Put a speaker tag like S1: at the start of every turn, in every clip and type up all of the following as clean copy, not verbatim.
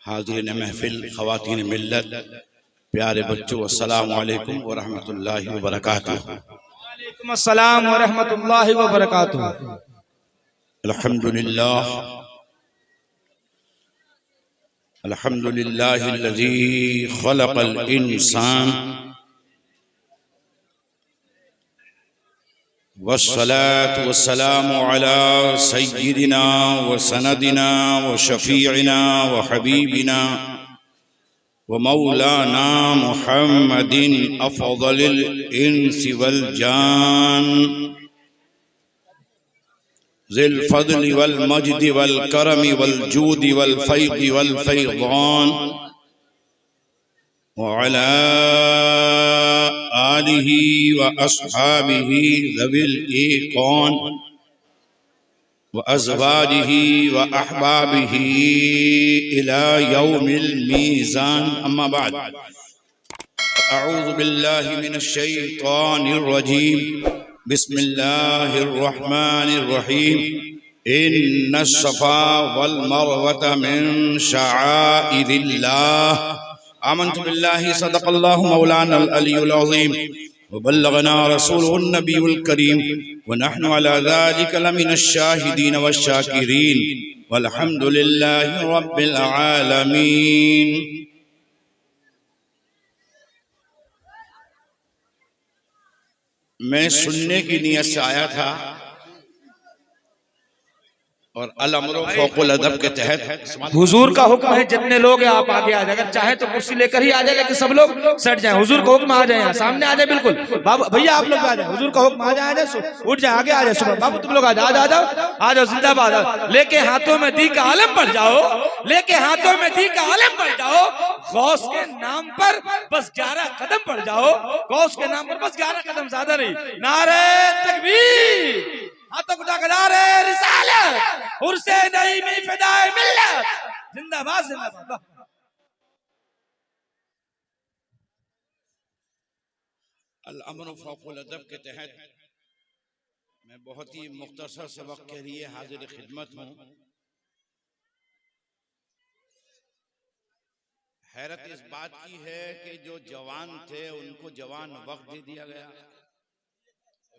S1: हाज़िरीन महफिल, ख़वातीन मिल्लत, प्यारे बच्चों, अस्सलामु अलैकुम व रहमतुल्लाहि व बरकातुहू।
S2: वालेकुम अस्सलाम व रहमतुल्लाहि व बरकातुहू।
S1: अल्हम्दुलिल्लाह अल्हम्दुलिल्लाहिल्लज़ी ख़लक़ल इंसान वस्सलातु वस्सलामु अला सय्यिदिना व सनदिना व शफ़ीइना व हबीबिना व मौलाना मुहम्मदिन अफ़ज़लिल इंसि वल जान ज़िल फ़ज़्लि वल मज्दि वल करमि वल जूदि वल फ़ैज़ि वल फ़ैज़ान व अला आलिहि व अस्हाबिहि ज़विल ईक़ान व अज़वाजिहि व अहबाबिहि इला यौमिल मीज़ान। अम्मा बाद, अऊज़ु बिल्लाहि मिनश शैतानिर रजीम। बिस्मिल्लाहिर रहमानिर रहीम। इन्नस सफ़ा वल मरवत मिन शआइरिल्लाह। आमन्तु बिल्लाहि सदक़ल्लाहु मौलानल अलियुल अज़ीम व बल्लगना रसूलुहुन नबियुल करीम व नहनु अला ज़ालिका लमिनश शाहिदीन वश्शाकिरीन वल्हम्दुलिल्लाहि रब्बिल आलमीन। मैं सुनने की नियत से आया था और अल अम्र फ़ौक़ुल अदब के तहत
S2: हुजूर का हुक्म है, जितने लोग हैं आप आगे आ जाए। अगर चाहे तो कुर्सी लेकर ही आ जाए, लेकिन सब लोग सट जाएं। हुजूर का हुक्म आ जाए, सामने आ जाए। बिल्कुल बाबू भैया आप लोग आ जाए। हुजूर का हुक्म आ जाए, उठ जाए, आगे आ जाए। सुबह बाबू तुम लोग आ जाओ, आ जाओ, आ जाओ। जिंदाबाद। लेके हाथों में दी का आलम पड़ जाओ, लेके हाथों में दी का आलम पड़ जाओ। गौस के नाम पर बस 11 कदम पड़ जाओ। गौस के नाम पर बस 11 कदम, ज्यादा नहीं। नारे तकबीर, हाथों को उठाकर नारे रिसालत, उर्से नहीं में फिदाए मिल्लत, जिंदाबाद जिंदाबाद।
S1: अल अम्र फ़ौक़ुल अदब के तहत मैं बहुत ही मुख्तसर सबक के लिए हाजिर खिदमत हूँ। हैरत इस बात की है कि जो जवान थे उनको जवान वक्त दे दिया गया,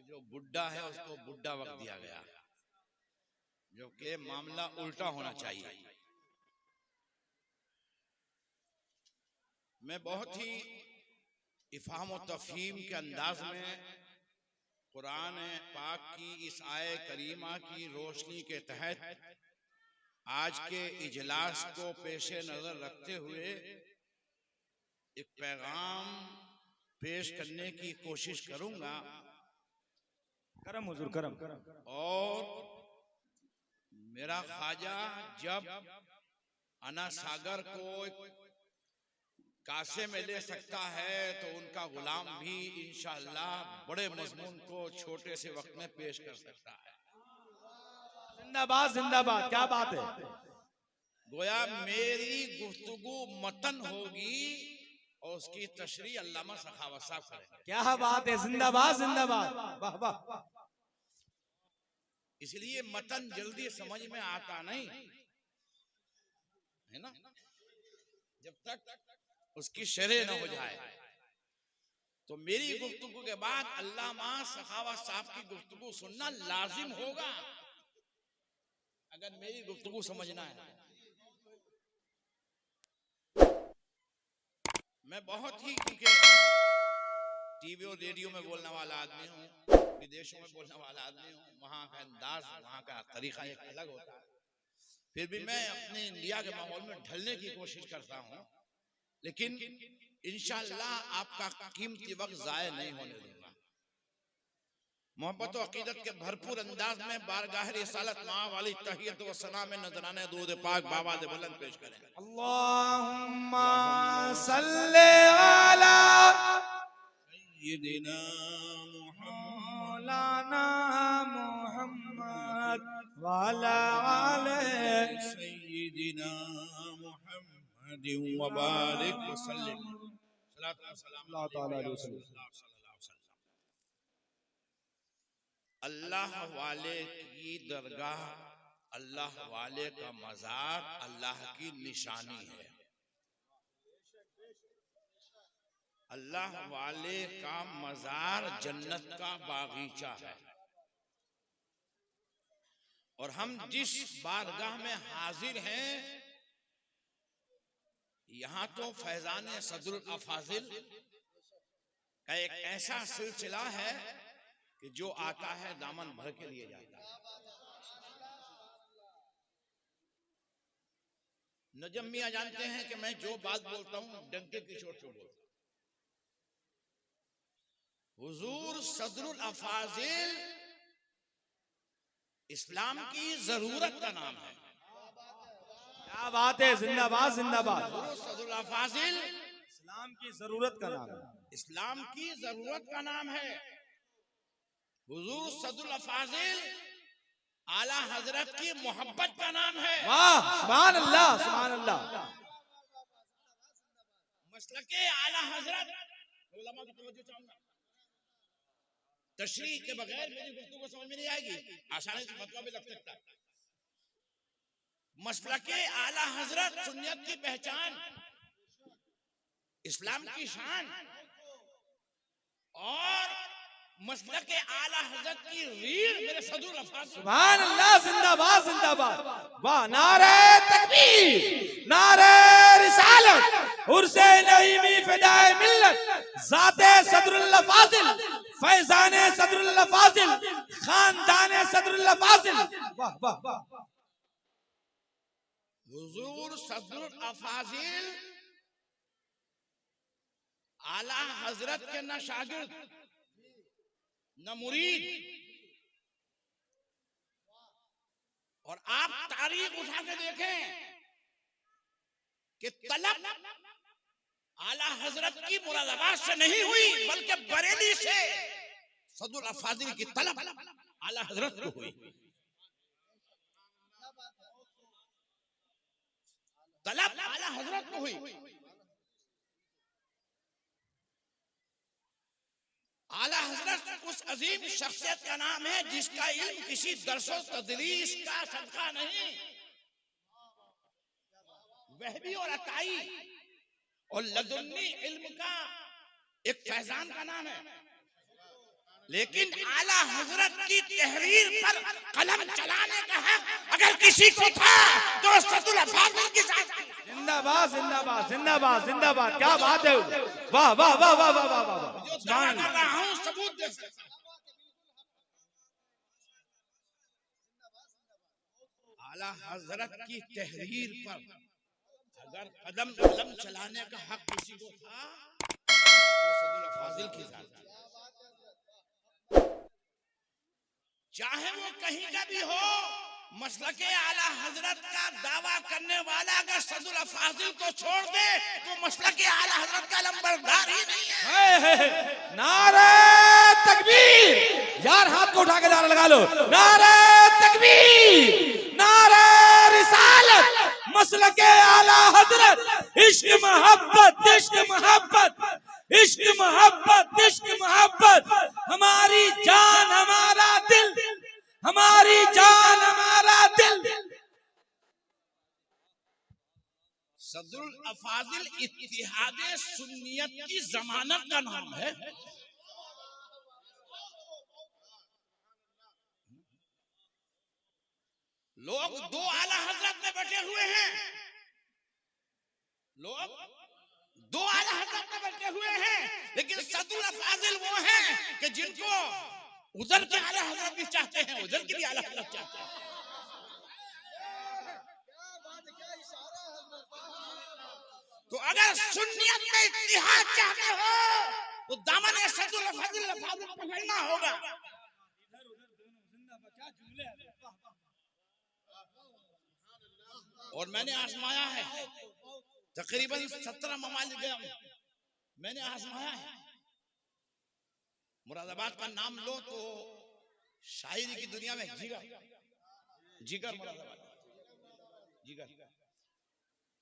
S1: जो बुढ़ा है उसको बुढ़ा वक्त दिया गया, जो कि मामला उल्टा होना चाहिए। मैं बहुत ही इफ़हाम और तफ़हीम के अंदाज में कुरान पाक की इस आय करीमा की रोशनी के तहत आज के इजलास को पेशे नजर रखते हुए एक पैगाम पेश करने की कोशिश करूंगा।
S2: करम हुजूर करम।
S1: और मेरा ख्वाजा जब अना सागर को कासे में ले सकता है तो उनका गुलाम भी इंशाअल्लाह बड़े मजमून को छोटे से वक्त में पेश कर सकता है।
S2: जिंदाबाद जिंदाबाद, क्या बात है।
S1: गोया मेरी गुफ्तगू मतन होगी और उसकी तशरीह अल्लामा सखावत साहब करेंगे।
S2: क्या बात है, जिंदाबाद जिंदाबाद, वाह वाह।
S1: इसलिए मतन जल्दी समझ में आता नहीं है ना, जब तक उसकी शरह न हो जाए। तो मेरी गुफ्तगू के बाद अल्लामा सखावत साहब की गुफ्तगू सुनना लाजिम होगा अगर मेरी गुफ्तगू समझना है। मैं बहुत ही, क्योंकि टीवी और रेडियो में बोलने वाला आदमी हूँ, विदेशों में बोलने वाला आदमी हूँ, वहाँ का अंदाज, वहाँ का तरीका एक अलग होता है। फिर भी मैं अपने इंडिया के माहौल में ढलने की कोशिश करता हूँ, लेकिन इंशाअल्लाह आपका कीमती वक्त जाया नहीं होने दूंगा। मोहब्बत और अकीदत के भरपूर अंदाज में बारगाह रिसालत माँ वाली तहियत व सना में नजराने दूध पाक बाबा दे बुलंद पेश करें।
S2: अल्लाहुम्मा सल्ले अला
S1: सय्यिदिना
S2: मौलाना मुहम्मद व अला आले
S1: सय्यिदिना मुहम्मद व बारिक व सल्लिम। सल्लल्लाहु अलैहि वसल्लम। अल्लाह वाले की दरगाह अल्लाह वाले का मज़ार अल्लाह की निशानी है। अल्लाह वाले का मज़ार जन्नत का बागीचा है। और हम जिस बारगाह में हाजिर हैं, यहाँ तो फैजान सदरुल अफाजिल का एक ऐसा सिलसिला है कि जो आता है दामन भर के लिए जाता है। नजम मियां जानते हैं कि मैं जो बात बोलता हूं डंके की चोट से बोलता हूं। हुजूर सदरुल अफाजिल इस्लाम की जरूरत का नाम है।
S2: क्या बात है, जिंदाबाद जिंदाबाद।
S1: हुजूर सदरुल अफाजिल
S2: इस्लाम की जरूरत का नाम है।
S1: इस्लाम की जरूरत का नाम है। हुजूर सदरुल अफाजिल आला हजरत की मोहब्बत का नाम है।
S2: वाह, सुभान अल्लाह सुभान अल्लाह।
S1: मसलके आला हजरत, उलमा की तवज्जो चाहूंगा। तशरीह के बगैर मेरी गुफ्तगू समझ में नहीं आएगी, आसानी से फतवा भी लग सकता है। मसलके आला हजरत सुन्नियत की पहचान, इस्लाम की शान और मसलके आला हजरत की रीढ़ मेरे सदरुल अफाजिल।
S2: सुभान अल्लाह, जिंदाबाद जिंदाबाद। वाह, नारे तकबीर, नारे रिसालत, उर्से नईमी फिदाए मिल्लत, ज़ाते सदरुल अफाजिल, फैज़ाने सदरुल अफाजिल, खानदाने सदरुल अफाजिल। वाह वाह वाह।
S1: हुजूर सदरुल अफाजिल आला हजरत के न शागिर्द न मुरीद। और आप तारीख उठा के देखें कि तलब आला हजरत की मुरादाबाद से नहीं हुई, बल्कि बरेली से सदरुल अफाजिल की तलब आला हजरत को हुई। तलब आला हजरत को हुई। आला हजरत उस अजीम शख्सियत का नाम है जिसका इल्म किसी दरसो तदरीस का सदका नहीं, वहबी और अताई और लदुन्नी इल्म का एक फैजान का नाम है। लेकिन आला हजरत की तहरीर पर कलम चलाने का हक अगर किसी को था तो सदरुल अफाजिल की साथ।
S2: जिंदाबाद जिंदाबाद जिंदाबाद जिंदाबाद। क्या बात है, वाह वाह वाह वाह वाह वाह वाह।
S1: दावा कर रहा हूं सबूत दे सकता। आला हजरत की तहरीर पर अगर कदम चलाने का हक किसी को था तो सदरुल अफाजिल की साथ। चाहे वो कहीं का भी हो, मसलके आला हजरत का दावा करने वाला अगर सदरुल अफाजिल को छोड़ दे तो मसलके आला हजरत का लंबरदार ही नहीं है।
S2: नारे तकबीर, यार हाथ को उठा के नारा लगा लो। नारे तकबीर, नारे रिसालत, मसलके आला हजरत, इश्क मोहब्बत इश्क मोहब्बत इश्क मोहब्बत इश्क मोहब्बत, हमारी जान हमारा दिल, हमारी जान हमारा दिल।
S1: सदरुल अफाजिल इत्तिहादे सुन्नियत की जमानत का नाम है। लोग दो आला हजरत में बैठे हुए हैं, लोग दो आला हजरत में बैठे हुए हैं, लेकिन सदरुल अफाजिल वो हैं कि जिनको उधर के आला हजरत भी चाहते हैं, उधर के भी आला हजरत चाहते हैं। तो अगर सुन्नियत में इत्तिहाद चाहते हो तो दामन सदरुल अफाजिल पकड़ना होगा। और मैंने आजमाया है, तकरीबन 17 ममालिक गया हूं, मैंने आजमाया है। मुरादाबाद का नाम लो तो शायरी की दुनिया में जिगर जिगर मुरादाबाद जिगर,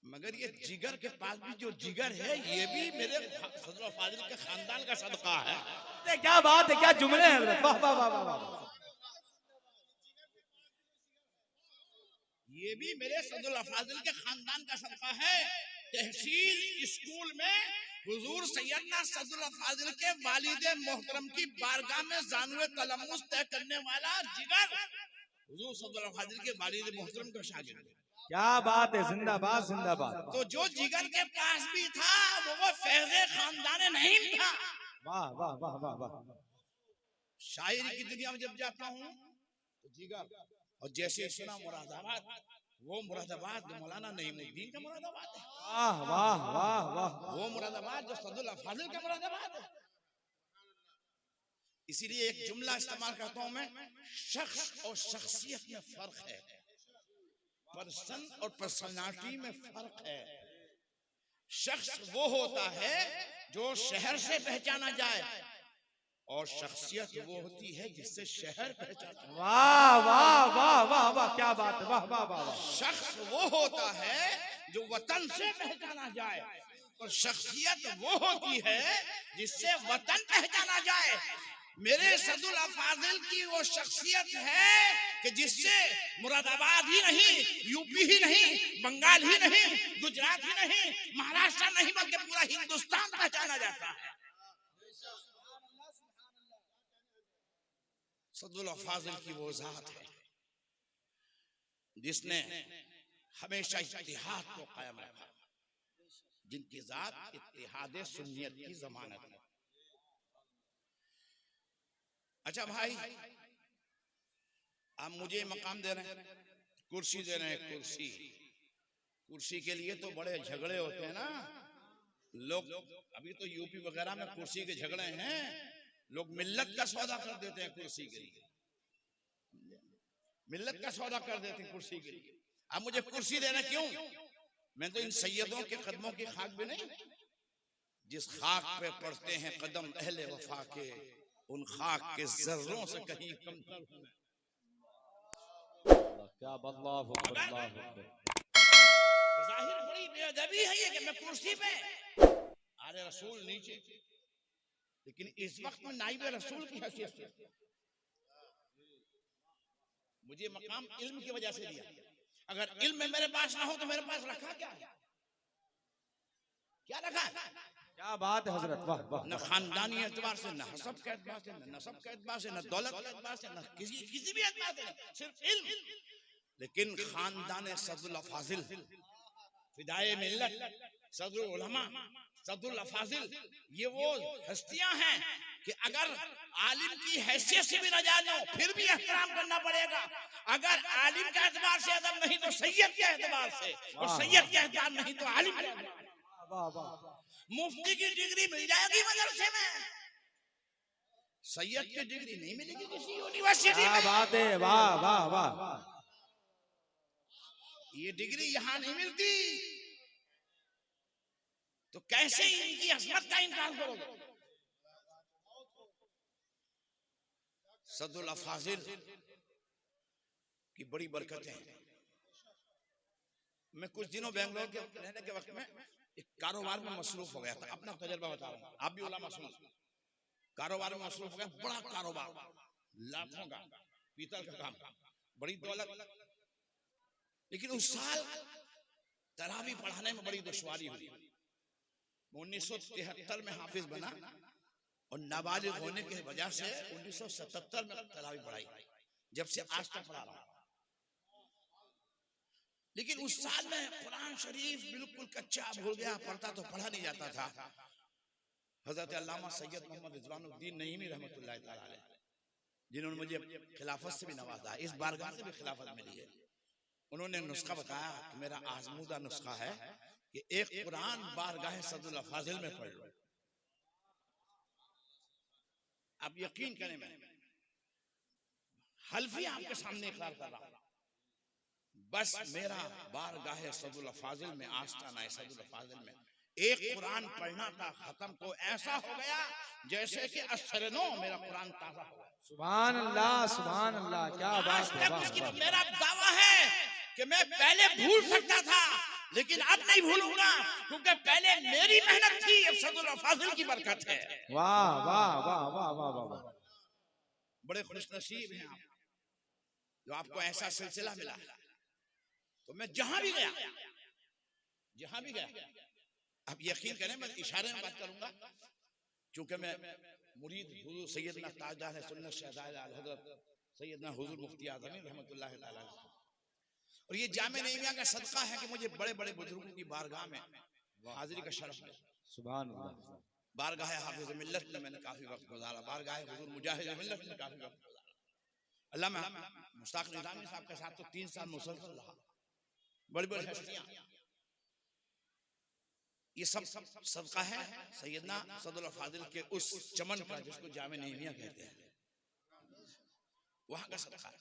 S1: मगर ये जिगर के पास भी जो जिगर है ये भी मेरे सदरुल अफाजिल के खानदान का सदका है।
S2: क्या बात है, क्या जुमले हैं, वाह वाह वाह वाह।
S1: ये भी मेरे सदुल अफाजिल के खानदान का सदका है। तहसील स्कूल में हुजूर सैयदना सदुल अफाजिल के वालिद मोहतरम की बारगाह में जानवे तलम्मुस तय करने वाला जिगर हुजूर सदुल अफाजिल के वालिद मोहतरम का शागिर्द।
S2: क्या बात है, जिंदाबाद जिंदाबाद।
S1: तो जो जिगर के पास भी था वो फैज़े खानदान नईम था।
S2: वाह वाह वाह वाह वाह।
S1: शायरी की दुनिया में जब जाता हूँ तो जिगर, और जैसे सुना मुरादाबाद, वो मुरादाबाद जो मौलाना नईमुद्दीन का मुरादाबाद है।
S2: वाह वाह वाह वाह।
S1: वो मुरादाबाद जो सदुल अफाजिल का मुरादाबाद है। इसीलिए एक जुमला इस्तेमाल करता हूं मैं, शख्स और शख्सियत में फर्क है, पर्सन और पर्सनालिटी में फर्क है। शख्स वो होता है जो शहर से पहचाना जाए, और शख्सियत वो होती है जिससे शहर पहचाना जाए।
S2: वाह वाह वाह वाह वाह, क्या बात है, वाह वाह वाह।
S1: शख्स वो होता है जो वतन से पहचाना जाए, और शख्सियत वो होती है जिससे वतन पहचाना जाए। मेरे सदुल अफाजिल की वो शख्सियत है कि जिससे मुरादाबाद ही नहीं, यूपी ही नहीं, बंगाल ही नहीं, गुजरात ही नहीं, महाराष्ट्र नहीं, बल्कि पूरा हिंदुस्तान पहचाना जाता है। सदुल अफाजिल की वो जात है जिसने हमेशा इत्तिहाद को कायम रखा, जिनकी जात इत्तिहाद सुन्नियत की जमानत है। अच्छा भाई, आप मुझे मकाम दे रहे हैं, कुर्सी दे रहे हैं, कुर्सी के लिए तो बड़े झगड़े होते हैं ना लोग। अभी तो यूपी वगैरह में कुर्सी के झगड़े हैं, लोग मिल्लत का सौदा कर देते हैं कुर्सी के लिए, मिल्लत का सौदा कर देते हैं कुर्सी के लिए। आप मुझे कुर्सी देना क्यों? मैं तो इन सैयदों के कदमों की खाक भी नहीं, जिस खाक पे पड़ते हैं कदम अहले वफा के, उन खाक के जर्रों से कहीं कमतर हूं मैं।
S2: क्या बदलाव हो, बदलाव हो।
S1: जाहिर बड़ी बेअदबी है ये कि मैं कुर्सी पे, आले रसूल नीचे, लेकिन इस वक्त में नाइब रसूल की हैसियत से मुझे मकाम इल्म की वजह से दिया। अगर इल्म मेरे पास ना हो तो मेरे पास रखा क्या है? क्या रखा है?
S2: क्या बात है हजरत, वाह वाह।
S1: न खानदानी एतबार से, न हसब के एतबार से, न नसब के एतबार से, न दौलत के एतबार से, न किसी भी एतबार से, सिर्फ इल्म। लेकिन खानदान सदुल अफाजिल, फिदाए मिल्लत, सदरुल उलमा, सदुल अफाजिल, ये वो हस्तियां हैं कि अगर आलिम की हैसियत से भी न जानो फिर भी एहतराम करना पड़ेगा। अगर आलिम के एतबार से अदब नहीं तो सैयद के एतबार से, और सैयद के एतबार नहीं तो आलिम के एतबार से।
S2: वाह वाह।
S1: मुफ्ती की डिग्री मिल जाएगी मदरसे में, सैयद की डिग्री नहीं मिलेगी किसी यूनिवर्सिटी में।
S2: क्या बात है, वाह वाह वाह।
S1: ये डिग्री यहाँ नहीं मिलती, तो कैसे इनकी अजमत का इनकार करोगे? सदुल अफाजिल की बड़ी बरकतें हैं। मैं कुछ दिनों बेंगलोर के रहने के वक्त में एक कारोबार में मसरूफ हो गया था, अपना तजर्बा बता रहा हूँ, आप भी उलमा सुनो। कारोबार में मसरूफ हो गया, बड़ा कारोबार, लाखों का पीतल का काम, बड़ी दौलत। लेकिन उस साल तरावी पढ़ाने में बड़ी दुश्वारी हुई। 1973 में हाफिज बना और नाबालिग होने की वजह से 1977 में तरावी पढ़ाई, जब से आज तक पढ़ा रहा हूं। लेकिन उस साल में कुरान शरीफ बिल्कुल कच्चा भूल गया, पढ़ता तो पढ़ा नहीं जाता था। हजरत अल्लामा सैयद मोहम्मद रिजवानुद्दीन नईमी रहमतुल्लाह तआला अलैह, जिन्होंने मुझे खिलाफत से भी नवाजा, इस बारगाह से भी खिलाफत मिली है, उन्होंने नुस्खा बताया कि मेरा आजमूदा नुस्खा है कि एक कुरान बारगाह सदुल अफाजिल में पढ़ लो। आप यकीन करें, मैं हल्फी आपके सामने इकरार कर रहा हूं, बस मेरा बारगाह सदुल अफाजिल में आस्ताना सदुल अफाजिल में एक कुरान पढ़ना था, खत्म तो ऐसा हो गया जैसे कि असरनो मेरा कुरान ताजा हो गया।
S2: सुभान अल्लाह, क्या बात है।
S1: मेरा दावा है कि मैं पहले भूल सकता था, लेकिन अब नहीं भूलूंगा, क्योंकि पहले मेरी मेहनत थी, अब सदुल अफाजिल की बरकत है।
S2: वाह वाह वाह वाह वाह वाह।
S1: बड़े खुशनसीब हैं आप जो आपको ऐसा सिलसिला मिला है। तो मैं जहां भी गया, आप यकीन करें मैं इशारे में बात करूंगा, क्योंकि मैं मुरीद हुजूर सैयदना ताजदार है सुन्नत शहदाद आल हज़रत सैयदना हुजूर मुफ्ती आज़मी रहमतुल्लाह तआला, और ये जामे नईमिया का सदका है कि मुझे बड़े बड़े बुजुर्गों की बारगाह में हाजिरी का शरफ है।
S2: सुभान अल्लाह।
S1: बारगाह हाफिज मिल्लत में मैंने काफी वक्त गुजारा, बारगाह हुजूर मुजाहिद मिल्लत में काफी वक्त गुजारा। अल्लामा मुश्ताक निज़ामी साहब के साथ तो 3 साल मुसलसल रहा, बड़ी बड़ी हस्तियां। ये सब सदका है सैयदना सदरुल फाजिल के उस चमन का जिसको जामे नईमिया कहते हैं, वहां का सदका है।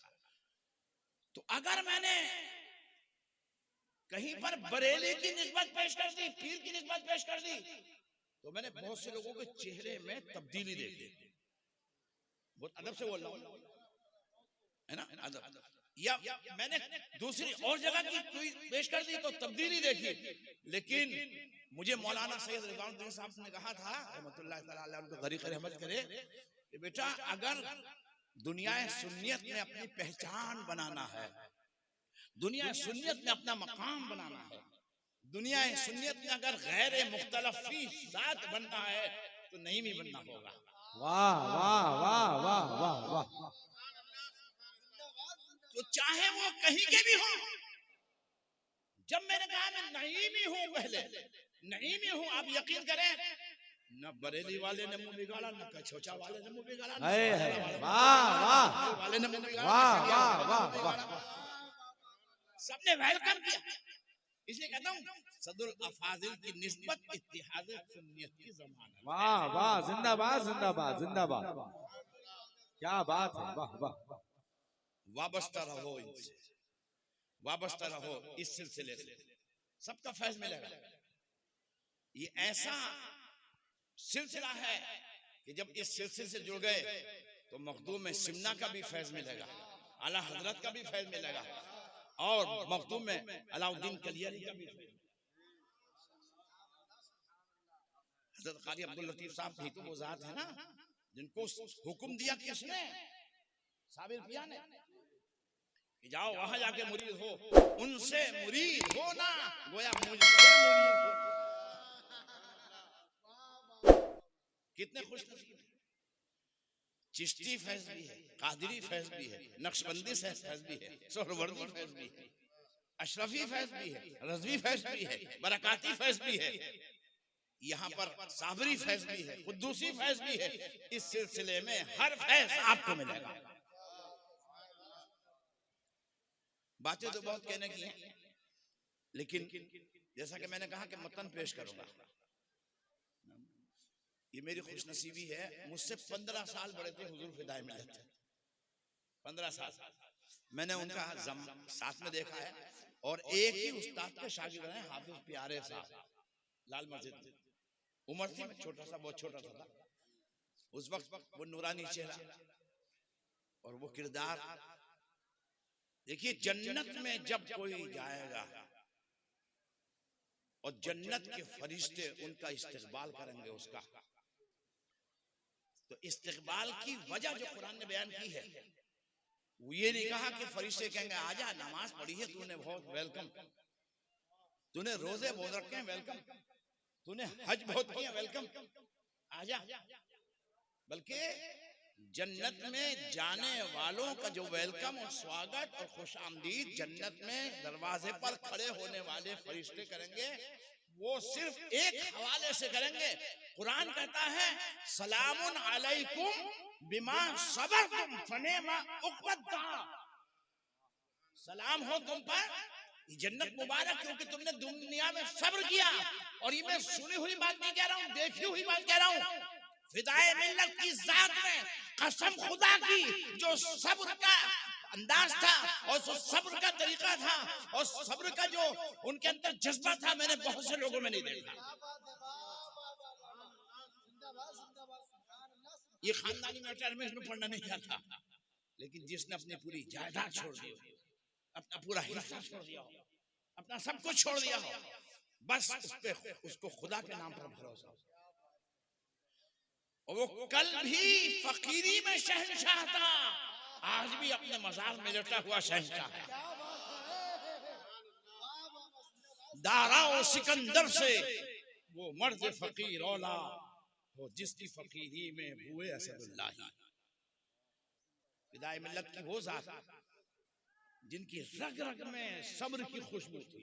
S1: तो अगर मैंने कहीं पर बरेली की निस्बत पेश कर दी, पीर की निस्बत पेश कर दी, तो मैंने बहुत से लोगों के चेहरे में तब्दीली देखी। बहुत अदब से बोल रहा हूं, है ना, अदब। या मैंने दूसरी और जगह की कोई पेश कर दी तो तब्दीली देखी। लेकिन मुझे मौलाना सैयद रिजवानुद्दीन साहब ने कहा था रहमतुल्लाह तआला अलैह, उनको गरीक़ रहमत करे, कि बेटा अगर दुनिया सुन्नियत में अपनी पहचान बनाना है, दुनिया सुन्नियत में अपना मकाम बनाना है, दुनिया सुन्नियत में अगर गैर मुख्तलफी जात बनना है तो नहीं भी बनना होगा।
S2: वाह वाह वाह वाह वाह वाह।
S1: तो चाहे वो कहीं के भी हो, जब मैंने कहा मैं नईमी हूं, पहले नईमी हूं, आप यकीन करें न बरेली वाले ने मुंह बिगाड़ा, न कछोचा वाले ने मुंह बिगाड़ा,
S2: वाह वाह
S1: वाले ने मुंह बिगाड़ा,
S2: वाह वाह वाह वाह,
S1: सबने वेलकम किया। इसलिए कहता हूं सदरुल अफाजिल की निस्बत इत्तिहाद सुन्नियत की ज़मानत।
S2: वाह वाह, जिंदाबाद जिंदाबाद जिंदाबाद, क्या बात है, वाह वाह।
S1: वाबस्ता रहो इनसे, वाबस्ता रहो इस सिलसिले से, सबका फैज़ मिलेगा। ये ऐसा सिलसिला है कि जब इस सिलसिले से जुड़ गए तो मखदूम में सिमना का भी फैज़ मिलेगा, आला हजरत का भी फैज़ मिलेगा, और मखदूम में अलाउद्दीन कलियारी का भी। हज़रत क़ारी अब्दुल लतीफ़ साहब भी तो वो ज़ात है ना जिनको हुक्म दिया किसने, साबिर पिया ने, कि जाओ वहां जाके मुरीद हो, उनसे मुरीद हो ना गोया मुझसे मुरीद हो। कितने खुशनसीब। चिश्ती फैज़ भी है, कादरी फैज़ भी है, नक्शबंदी फैज़ भी है, सोहरवर्दी फैज़ भी है, अशरफी फैज़ भी है, रज़वी फैज़ भी है, बरकाती फैज़ भी है, यहाँ पर साबरी फैज़ भी है, कुद्दूसी फैज़ भी है। इस सिलसिले में हर फैज़ आपको मिलेगा। बातें तो बहुत कहने की हैं, लेकिन जैसा कि मैंने कहा कि मतन पेश करूंगा। ये मेरी खुशनसीबी है, मुझसे 15 साल बड़े थे हुजूर फिदाए मिल्लत, 15 साल मैंने उनका साथ में देखा है, और एक ही उस्ताद के शागिर्द हैं हाफिज प्यारे साहब, लाल मस्जिद। उम्र थी, मैं छोटा सा, बहुत छोटा था उस वक्त, वो नूरानी चेहरा और वो किरदार। देखिए जन्नत में जब कोई जाएगा और जन्नत के फरिश्ते उनका इस्तकबाल करेंगे, उसका तो इस्तकबाल की वजह जो कुरान ने बयान की है, वो ये नहीं कहा कि फरिश्ते कहेंगे आजा नमाज पढ़ी है तूने, बहुत वेलकम, तूने रोजे बहुत रखे हैं, वेलकम, तूने हज बहुत किया, वेलकम, आजा। बल्कि जन्नत में जाने वालों का जो वेलकम और स्वागत और खुश आमदीद जन्नत में दरवाजे पर खड़े होने वाले फरिश्ते करेंगे, वो सिर्फ एक हवाले से करेंगे। कुरान कहता है सलामुन अलैकुम बिमा सबरतुम फनिमा उक़बद्दार, सलाम हो तुम पर, जन्नत मुबारक क्योंकि तुमने दुनिया में सब्र किया। और ये मैं सुनी हुई बात नहीं कह रहा हूँ, देखी हुई बात कह रहा हूँ। फिदाए मिल्लत की जात में कसम खुदा की, जो सब्र का अंदाज था और जो सब्र का तरीका था और सब्र का जो उनके अंदर जज्बा था, मैंने बहुत से लोगों में नहीं देखा। ये खानदानी मैटर में इसमें पढ़ना नहीं आता, लेकिन जिसने अपनी पूरी जायदाद छोड़ दी, अपना पूरा हिस्सा छोड़ दिया, अपना सब कुछ छोड़ दिया हो, बस उसको खुदा के नाम पर भरोसा हो। और वो कल भी फकीरी में शहंशाह था, आज भी अपने मज़ार में लेटा हुआ शहंशाह है। दाराओ सिकंदर से वो मर्द फकीर औला हो जिसकी फकीरी में हुए असदुल्लाह। विदाई मिल्लत की वो जात जिनकी रग रग में सब्र की खुशबू थी,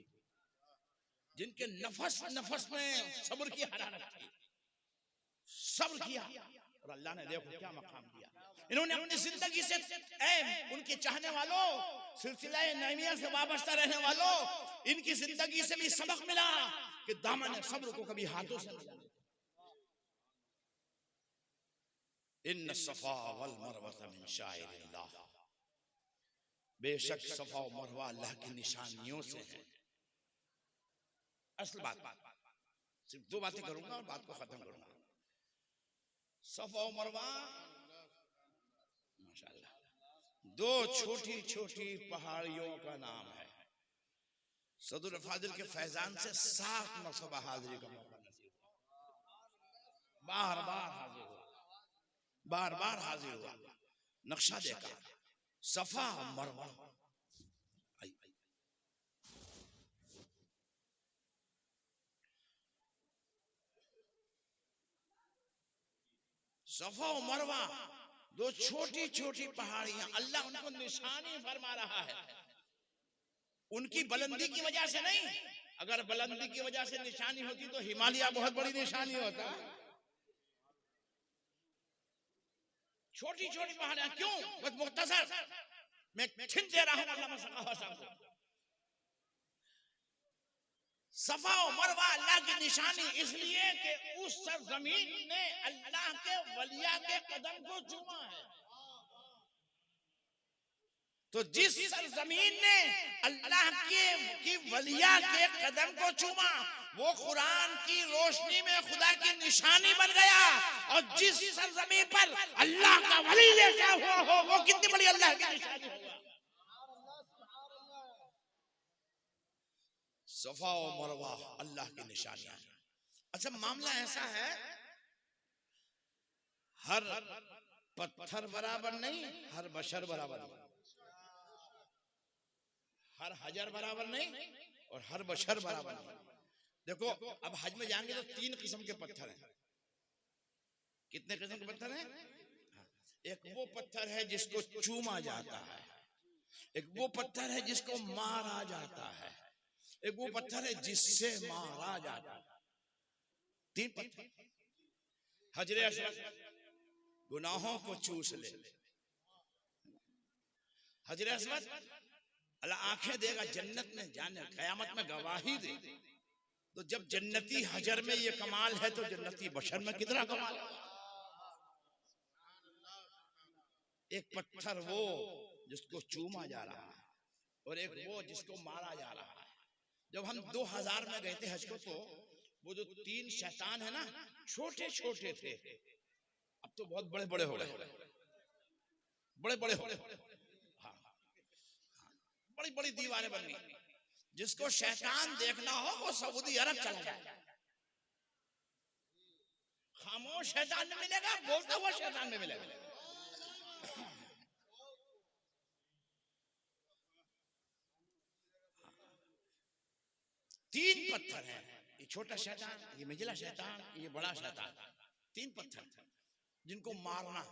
S1: जिनके नफस नफस में सब्र की हरारत थी, सब्र किया और अल्लाह ने देखो क्या मकाम दिया। इन्होंने अपनी जिंदगी से उनके चाहने वालों, सिलसिला नईमिया से वाबस्ता रहने वालों, इनकी जिंदगी से भी सबक मिला कि दामन सब्र को कभी हाथों से नहीं। इन्न सफा वल मरवा मिन शाइरिल्लाह, बेशक सफा और मरवा अल्लाह की निशानियों से है। असल बात, सिर्फ दो बातें करूंगा और बात को खत्म करूंगा। सफा और मरवा माशाअल्लाह दो छोटी छोटी पहाड़ियों का नाम है। सदुल फाजिल के फैजान से 7 मरतबा हाजिरी का मौका नसीब हुआ, बार बार हाजिर हुआ, बार बार हाजिर हुआ। नक्शा देखा, सफा मरवा, सफा और मरवा दो छोटी छोटी पहाड़ियां, अल्लाह उनको निशानी फरमा रहा है। उनकी बुलंदी की वजह से नहीं, अगर बुलंदी की वजह से निशानी होती तो हिमालय बहुत बड़ी निशानी होता। छोटी छोटी पहाड़ियां क्यों? बस मुख्तसर मैं छिन दे रहा हूं अल्लाह साहब को। सफा और मरवा अल्लाह की निशानी इसलिए कि उस सरजमीन ने अल्लाह के वलिया के कदम को चूमा है। तो जिस सरजमीन ने अल्लाह की वलिया के कदम को चूमा वो कुरान की रोशनी में खुदा की निशानी बन गया। और जिस सरजमीन पर अल्लाह का वली लेटा हुआ हो वो कितनी बड़ी अल्लाह की निशानी होगा। सफा और मरवा अल्लाह की निशानियां। अच्छा, मामला ऐसा है, हर पत्थर बराबर नहीं, हर बशर बराबर नहीं, हर हजर बराबर नहीं और हर बशर बराबर नहीं। देखो अब हज में जाएंगे तो 3 किस्म के पत्थर हैं। कितने किस्म के पत्थर हैं? एक वो पत्थर है जिसको चूमा जाता है, एक वो पत्थर है जिसको मारा जाता है, एक वो पत्थर है जिससे मारा जाता है। 3 पत्थर। हजरे अस्वद गुनाहों को चूस ले, हजरे अस्वद अल्लाह आंखें देगा जन्नत में जाने, कयामत में गवाही दे। तो जब जन्नती हजर में ये कमाल है तो जन्नती बशर में कितना कमाल। एक पत्थर वो जिसको चूमा जा रहा है और एक वो जिसको मारा जा रहा है। जब हम 2000 में गए थे हज को तो वो जो 3 शैतान है ना, छोटे छोटे थे, अब तो बहुत बड़े बड़े हो गए, बड़े बड़े हो गए। हाँ, बड़ी बड़ी दीवारें बन गई। जिसको शैतान देखना हो वो सऊदी अरब चला जाए, खामोश शैतान में मिलेगा, बोलता हुआ शैतान में मिलेगा। तीन पत्थर हैं, ये छोटा शैतान, ये मिजला शैतान, ये बड़ा शैतान। 3 पत्थर जिनको मारना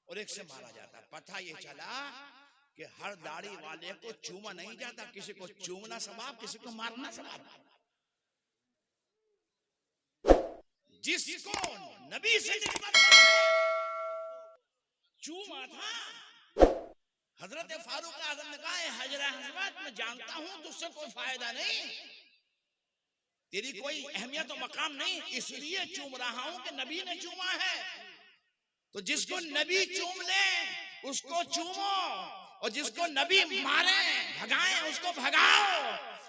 S1: और एक से मारा जाता। पता ये चला कि हर दाढ़ी वाले को चूमा नहीं जाता, किसी को चूमना सवाब, किसी को मारना सवाब। जिसको नबी से चूमा था, हजरत फारूक आजम ने कहा हजरा हजरत मैं जानता हूं तुझसे कोई फायदा नहीं, तेरी कोई अहमियत और मकाम नहीं, इसलिए चूम रहा हूं कि नबी ने चूमा है। तो जिसको नबी चूम ले उसको चूमो, और जिसको नबी मारे भगाए उसको भगाओ।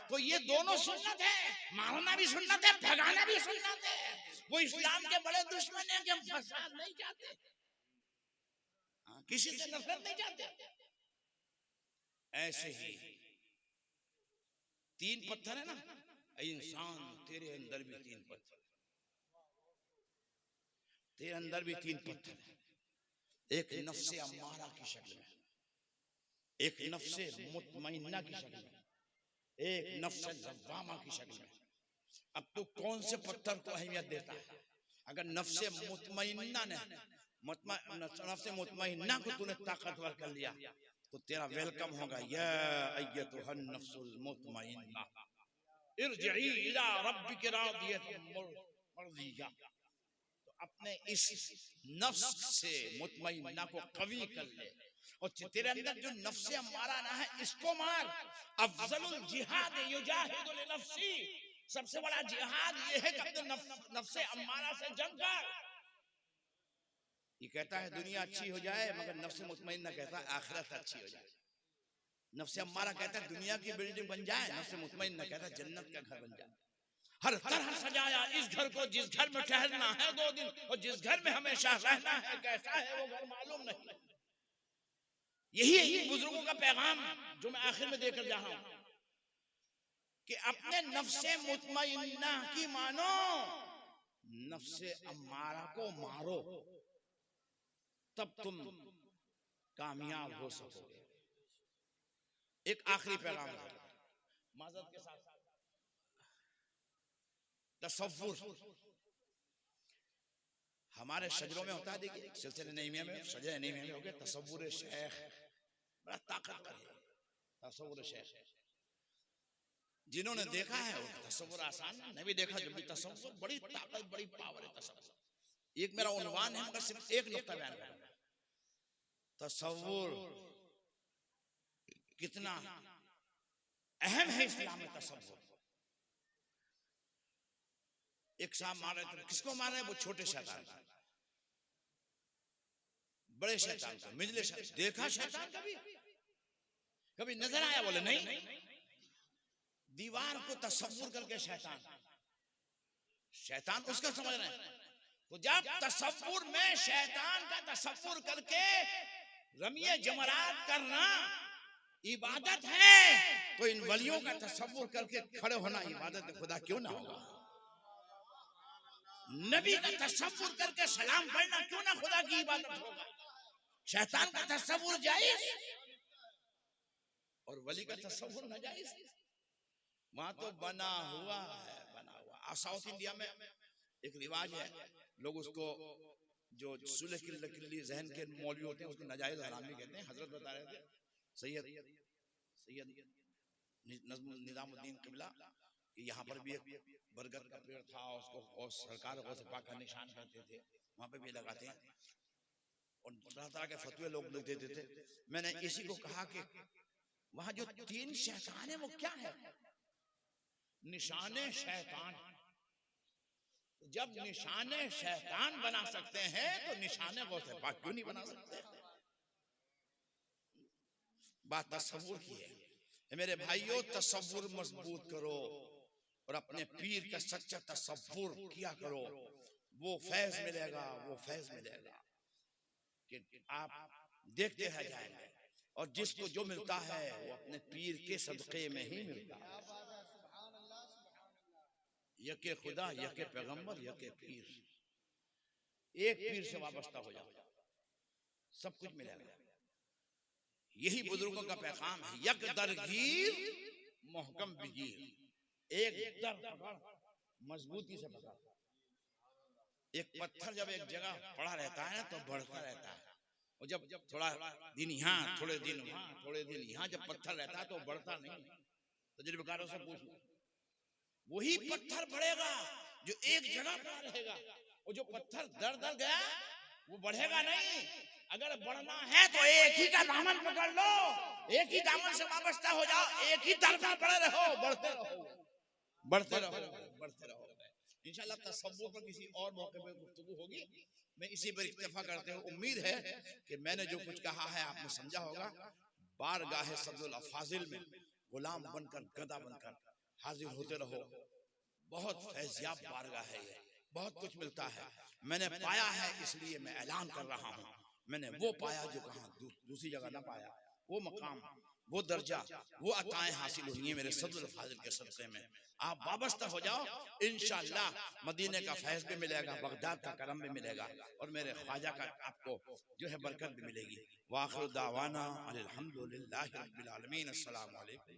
S1: तो ये दोनों सुन्नत है, मारना भी सुन्नत है, भगाना भी सुन्नत है। वो इस्लाम के बड़े दुश्मन है कि हम फसाद नहीं चाहते, किसी से नफरत नहीं चाहते। ऐसे ही 3 पत्थर है ना, इंसान तेरे अंदर भी 3 पत्थर, तेरे अंदर भी 3 पत्थर है। एक नफ्से अम्मारा की शक्ल में, एक नफ्से मुतमइन्ना की शक्ल में, एक नफ्स लव्वामा की शक्ल में। अब तू कौन से पत्थर को अहमियत देता है? अगर नफ्से मुतमइन्ना ने नफ्से मुतमइन्ना को तूने ताकतवर कर लिया तो तेरा वेलकम होगा, या अय्यतुहन नफ्सुल मुतमइन्ना इरजिई इला रब्बिकी रादियतन मर्दिया। तो अपने इस नफ्स से मुतमइन्ना को कवी कर ले, और तेरे अंदर जो नफ्से अम्मारा ना है इसको मार। अफजलुल जिहाद युजाहिदु लिनफ्सी, सबसे बड़ा जिहाद ये है कि अपने नफ्से अम्मारा से जंग कर। ये कहता है दुनिया अच्छी हो जाए, मगर नफ्से मुतमइन्ना कहता है आखिरत अच्छी हो जाए। नफ्से अम्मारा कहता है दुनिया की बिल्डिंग बन जाए, नफ्से मुतमइन्ना कहता है जन्नत का घर बन जाए। हर तरह सजाया इस घर को, जिस घर में ठहरना है 2 दिन और जिस घर में हमेशा रहना है, कैसा है वो घर मालूम नहीं। यही बुजुर्गों का पैगाम जो मैं आखिर में देकर जा रहा हूं कि अपने नफ्से मुतमइन्ना की मानो, नफ्से अम्मारा को मारो, तब तुम कामयाब हो सकोगे। एक आखिरी पैगाम है माज़रत के साथ, तसव्वुर हमारे शजरों में होता है। देखिए सिलसिले नईमिया में, शजर नईमिया में हो गया तसव्वुर शेख, बड़ा ताकतवर है तसव्वुर शेख। जिन्होंने देखा है वो तसव्वुर आसान नहीं भी देखा, जब भी तसव्वुर बड़ी ताकत, बड़ी पावर है तसव्वुर। एक मेरा उन्वान है, मगर सिर्फ एक नुक्ता बयान करना, तसव्वुर कितना अहम है इस्लाम में। तसव्वुर एक साहब मार रहे थे, किसको मार रहे? वो छोटे शैतान, बड़े शैतान को, मिजले शैतान। देखा शैतान कभी नजर आया? बोले नहीं। दीवार को तसव्वुर करके शैतान उसका समझ रहे हैं। तो जब तसव्वुर में शैतान का तसव्वुर करके रमिए जमरात करना इबादत है, तो इन वलियों का तसव्वुर करके खड़े होना इबादत खुदा क्यों ना होगा? नबी का तसव्वुर करके सलाम पढ़ना क्यों ना खुदा की इबादत होगा? शैतान का तसव्वुर जायज और वली का तसव्वुर नाजायज। वहां तो बना हुआ है, बना हुआ। साउथ इंडिया में एक रिवाज है, लोग उसको जो सुलह किल्ली जहन के मौलवी होते हैं उसको नाजायज हरामी कहते हैं। हजरत बता रहे थे सैयद निजामुद्दीन किबला कि यहाँ पर भी एक बरगद का पेड़ था, उसको और सरकार को सपा का निशान करते थे, वहां पे भी लगाते हैं और तरह तरह के फतवे लोग लिख देते थे। मैंने इसी को कहा कि वहां जो 3 शैतान है वो क्या है? निशाने शैतान। जब निशाने शैतान बना सकते हैं तो निशाने गौसे पाक क्यों नहीं बना सकते? बात तसव्वुर की है मेरे भाइयों। तसव्वुर मजबूत करो और अपने पीर का सच्चा तसव्वुर किया करो, वो फैज मिलेगा, वो फैज मिलेगा कि आप देखते रह जाएंगे। और जिसको जो मिलता है वो अपने पीर के सदक़े में ही मिलता है। यके खुदा, यके पैगंबर, यके पीर, एक पीर से वाबस्ता हो जाओ, सब कुछ मिलेगा। यही बुजुर्गों का पैगाम है। यक दरगीर मोहकम बिगीर, एक दर पकड़ मजबूती से पकड़। एक पत्थर जब एक जगह पड़ा रहता है तो बढ़ता रहता है, और जब थोड़ा दिन यहाँ, थोड़े दिन वहां, थोड़े दिन यहाँ जब पत्थर रहता है तो बढ़ता नहीं। तजुर्बेकारों से पूछ लो, वही पत्थर बढ़ेगा जो एक जगह पड़ा रहेगा, और जो पत्थर दर दर गया वो बढ़ेगा नहीं। अगर बढ़ना है तो एक ही का दामन पकड़ लो, एक ही दामन से वाबस्ता हो जाओ, एक ही दर पर पड़े रहो, बढ़ते रहो, बढ़ते रहो, बढ़ते रहो। इंशाल्लाह तसव्वुर पर किसी और मौके पर गुफ्तगू होगी। मैं इसी पर इक्तफा करते हुए उम्मीद है कि मैंने जो कुछ कहा है आपने समझा होगा। बारगाह सब्जुल अफाजिल में गुलाम बनकर, गदा बनकर हाजिर होते रहो। बहुत फैज़याब बारगाह है ये, बहुत कुछ मिलता है। मैंने पाया है इसलिए मैं ऐलान कर रहा हूँ। मैंने वो पाया जो कहाँ दूसरी जगह ना पाया, वो मकाम, वो दर्जा, वो अताएं हासिल हुई है मेरे सब्जुल फाजिल के सदक़े में। आप वाबस्ता हो जाओ, इंशाअल्लाह मदीने का फैज़ भी मिलेगा, बगदाद का करम भी मिलेगा, और मेरे ख्वाजा का आपको जो है बरकत भी मिलेगी। वाखिर दावाना अनिल हम्दुलिल्लाहि रब्बिल आलमीन। अस्सलामु अलैकुम।